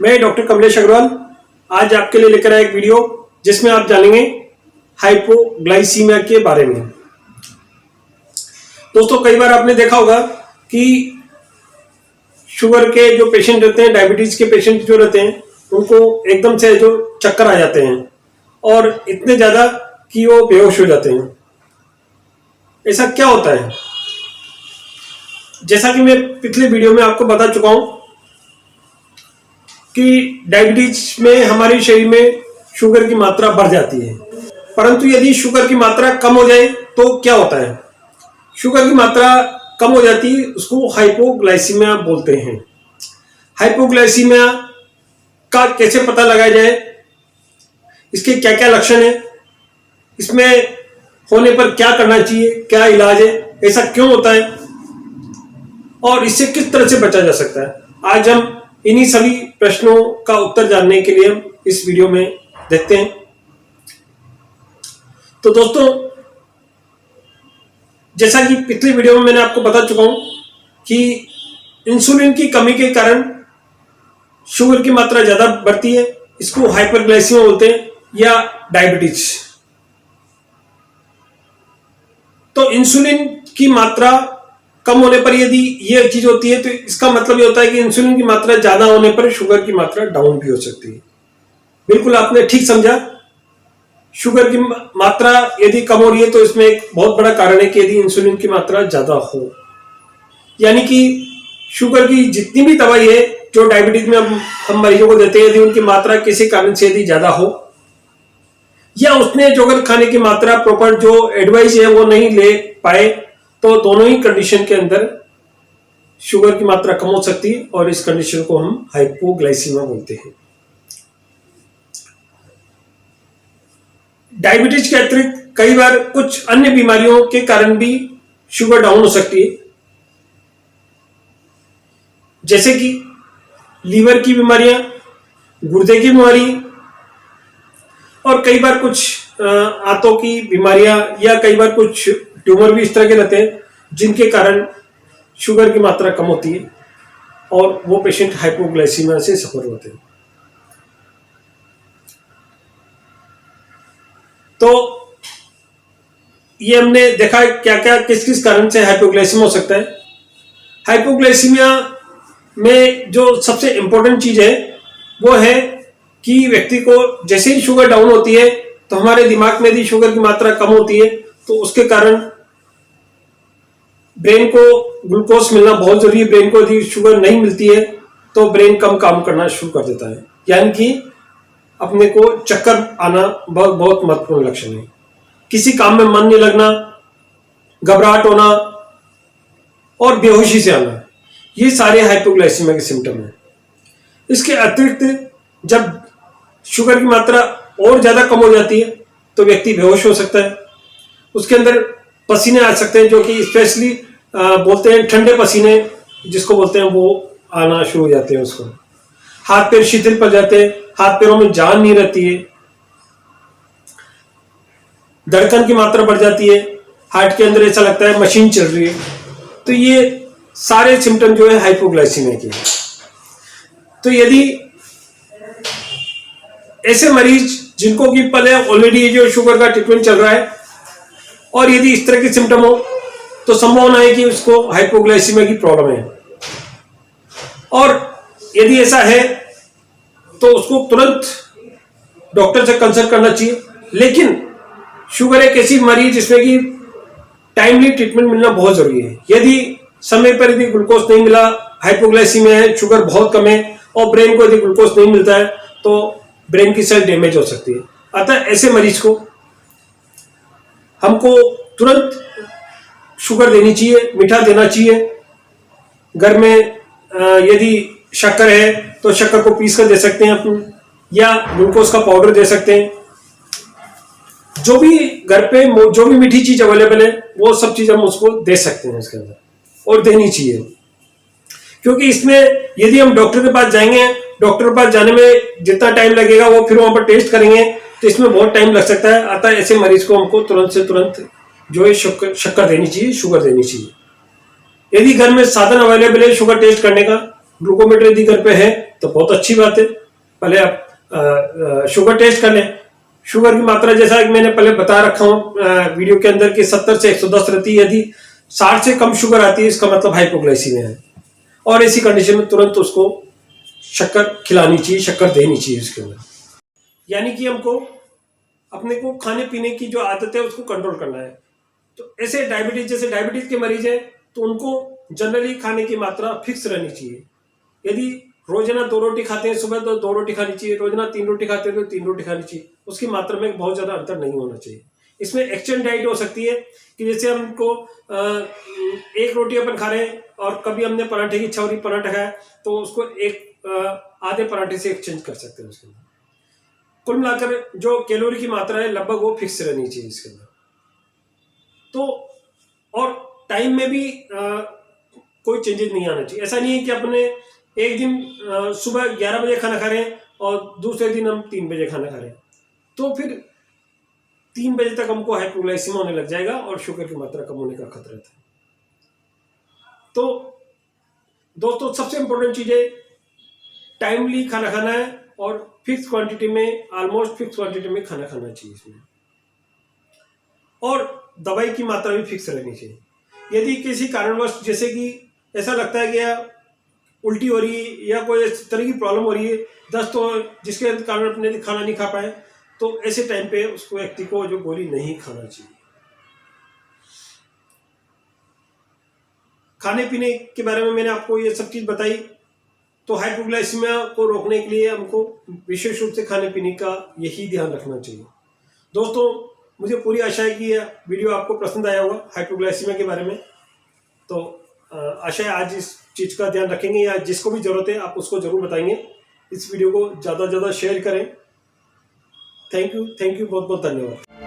मैं डॉक्टर कमलेश अग्रवाल आज आपके लिए लेकर आया एक वीडियो जिसमें आप जानेंगे हाइपोग्लाइसीमिया के बारे में। दोस्तों, कई बार आपने देखा होगा कि शुगर के जो पेशेंट रहते हैं, डायबिटीज के पेशेंट जो रहते हैं, उनको एकदम से जो चक्कर आ जाते हैं और इतने ज्यादा कि वो बेहोश हो जाते हैं। ऐसा क्या होता है? जैसा कि मैं पिछले वीडियो में आपको बता चुका हूं कि डायबिटीज में हमारे शरीर में शुगर की मात्रा बढ़ जाती है, परंतु यदि शुगर की मात्रा कम हो जाए तो क्या होता है? शुगर की मात्रा कम हो जाती है, उसको हाइपोग्लाइसीमिया बोलते हैं। हाइपोग्लाइसीमिया का कैसे पता लगाया जाए, इसके क्या क्या लक्षण है, इसमें होने पर क्या करना चाहिए, क्या इलाज है, ऐसा क्यों होता है और इससे किस तरह से बचा जा सकता है, आज हम इन्हीं सभी प्रश्नों का उत्तर जानने के लिए हम इस वीडियो में देखते हैं। तो दोस्तों, जैसा कि पिछले वीडियो में मैंने आपको बता चुका हूं कि इंसुलिन की कमी के कारण शुगर की मात्रा ज्यादा बढ़ती है, इसको हाइपरग्लाइसीमिया बोलते हैं या डायबिटीज। तो इंसुलिन की मात्रा कम होने पर यदि ये चीज होती है तो इसका मतलब ये होता है कि इंसुलिन की मात्रा ज्यादा होने पर शुगर की मात्रा डाउन भी हो सकती है। बिल्कुल आपने ठीक समझा। शुगर की मात्रा यदि कम हो रही है तो इसमें एक बहुत बड़ा कारण है कि यदि इंसुलिन की मात्रा ज्यादा हो, यानी कि शुगर की जितनी भी दवाई है जो डायबिटीज में हम मरीजों को देते हैं, यदि उनकी मात्रा किसी कारण से यदि ज्यादा हो या उसने शुगर खाने की मात्रा प्रॉपर जो एडवाइस है वो नहीं ले पाए, तो दोनों ही कंडीशन के अंदर शुगर की मात्रा कम हो सकती है और इस कंडीशन को हम हाइपोग्लाइसीमिया बोलते हैं। डायबिटीज के अतिरिक्त कई बार कुछ अन्य बीमारियों के कारण भी शुगर डाउन हो सकती है, जैसे कि लीवर की बीमारियां, गुर्दे की बीमारी और कई बार कुछ आंतों की बीमारियां या कई बार कुछ ट्यूमर भी इस तरह के रहते हैं जिनके कारण शुगर की मात्रा कम होती है और वो पेशेंट हाइपोग्लाइसीमिया से सफर होते हैं। तो ये हमने देखा क्या क्या किस किस कारण से हाइपोग्लाइसीमिया हो सकता है। हाइपोग्लाइसीमिया में जो सबसे इंपॉर्टेंट चीज है वो है कि व्यक्ति को जैसे ही शुगर डाउन होती है तो हमारे दिमाग में यदि शुगर की मात्रा कम होती है तो उसके कारण ब्रेन को ग्लूकोज मिलना बहुत जरूरी है। ब्रेन को यदि शुगर नहीं मिलती है तो ब्रेन कम काम करना शुरू कर देता है, यानी कि अपने को चक्कर आना बहुत बहुत महत्वपूर्ण लक्षण है। किसी काम में मन नहीं लगना, घबराहट होना और बेहोशी से आना, ये सारे हाइपोग्लाइसीमिया के सिम्टम हैं। इसके अतिरिक्त जब शुगर की मात्रा और ज्यादा कम हो जाती है तो व्यक्ति बेहोश हो सकता है, उसके अंदर पसीने आ सकते हैं, जो कि स्पेशली बोलते हैं ठंडे पसीने जिसको बोलते हैं, वो आना शुरू हो जाते हैं। उसको हाथ पैर शिथिल पड़ जाते हैं, हाथ पैरों में जान नहीं रहती है, धड़कन की मात्रा बढ़ जाती है, हार्ट के अंदर ऐसा लगता है मशीन चल रही है। तो ये सारे सिम्टम जो है हाइपोग्लाइसीमिया के हैं। तो यदि ऐसे मरीज जिनको कि पहले ऑलरेडी जो शुगर का ट्रीटमेंट चल रहा है और यदि इस तरह के सिम्टम हो तो संभावना है कि उसको हाइपोग्लाइसीमिया की प्रॉब्लम है, और यदि ऐसा है तो उसको तुरंत डॉक्टर से कंसल्ट करना चाहिए। लेकिन शुगर एक ऐसी बीमारी जिसमें कि टाइमली ट्रीटमेंट मिलना बहुत जरूरी है। यदि समय पर यदि ग्लूकोज नहीं मिला, हाइपोग्लाइसीमिया है, शुगर बहुत कम है और ब्रेन को यदि ग्लूकोज नहीं मिलता है तो ब्रेन की सेल डैमेज हो सकती है। अतः ऐसे मरीज को हमको तुरंत शुगर देनी चाहिए, मीठा देना चाहिए। घर में यदि शक्कर है तो शक्कर को पीस कर दे सकते हैं अपन, या ग्लूकोज का पाउडर दे सकते हैं। जो भी घर पे जो भी मीठी चीज अवेलेबल है वो सब चीज हम उसको दे सकते हैं इसके अंदर, और देनी चाहिए। क्योंकि इसमें यदि हम डॉक्टर के पास जाएंगे, डॉक्टर के पास जाने में जितना टाइम लगेगा वो फिर वहां पर टेस्ट करेंगे तो इसमें बहुत टाइम लग सकता है। अतः ऐसे मरीज को हमको तुरंत से तुरंत जो है शक्कर देनी चाहिए, शुगर देनी चाहिए। यदि घर में साधन अवेलेबल है शुगर टेस्ट करने का ग्लूकोमीटर यदि घर पे है तो बहुत अच्छी बात है। पहले आप शुगर टेस्ट कर लें। शुगर की मात्रा जैसा कि मैंने पहले बता रखा हूं वीडियो के अंदर कि 70 से 110 रहती है। यदि 60 से कम शुगर आती है इसका मतलब हाइपोग्लाइसीमिया है, और ऐसी कंडीशन में तुरंत उसको शक्कर खिलानी चाहिए, शक्कर देनी चाहिए उसके अंदर। यानी कि हमको अपने को खाने पीने की जो आदत है उसको कंट्रोल करना है। तो ऐसे डायबिटीज, जैसे डायबिटीज के मरीज हैं तो उनको जनरली खाने की मात्रा फिक्स रहनी चाहिए। यदि रोजाना 2 रोटी खाते हैं सुबह तो 2 रोटी खानी चाहिए, रोजाना 3 रोटी खाते हैं तो 3 रोटी खानी चाहिए। उसकी मात्रा में बहुत ज्यादा अंतर नहीं होना चाहिए। इसमें एक्सचेंज डाइट हो सकती है कि जैसे हमको 1 रोटी अपन खा रहे हैं और कभी हमने पराठे की इच्छा हो रही, पराठा खाया तो उसको आधे पराठे से एक्सचेंज कर सकते हैं उसके अंदर। कुल मिलाकर जो कैलोरी की मात्रा है लगभग वो फिक्स रहनी चाहिए इसके अंदर। तो और टाइम में भी कोई चेंजेस नहीं आना चाहिए। ऐसा नहीं है कि अपने एक दिन सुबह 11 बजे खाना खा रहे हैं और दूसरे दिन हम 3 बजे खाना खा रहे हैं, तो फिर 3 बजे तक हमको हाइपोग्लाइसीमिया होने लग जाएगा और शुगर की मात्रा कम होने का खतरा था। तो दोस्तों सबसे इंपॉर्टेंट चीज है टाइमली खाना खाना है और फिक्स क्वांटिटी में, ऑलमोस्ट फिक्स क्वांटिटी में खाना खाना चाहिए इसमें। और दवाई की मात्रा भी फिक्स रहनी चाहिए। यदि किसी कारणवश जैसे कि ऐसा लगता है कि उल्टी हो रही है या कोई इस तरह की प्रॉब्लम हो रही है, दस्त तो जिसके कारण अपने खाना नहीं खा पाए, तो ऐसे टाइम पे उसको व्यक्ति को जो गोली नहीं खाना चाहिए। खाने पीने के बारे में मैंने आपको ये सब चीज बताई। तो हाइपोग्लाइसीमिया को रोकने के लिए हमको विशेष रूप से खाने पीने का यही ध्यान रखना चाहिए। दोस्तों मुझे पूरी आशा है कि यह वीडियो आपको पसंद आया होगा हाइपोग्लाइसीमिया के बारे में। तो आशा है आज इस चीज का ध्यान रखेंगे, या जिसको भी जरूरत है आप उसको जरूर बताएंगे। इस वीडियो को ज्यादा से ज्यादा शेयर करें। थैंक यू बहुत बहुत धन्यवाद।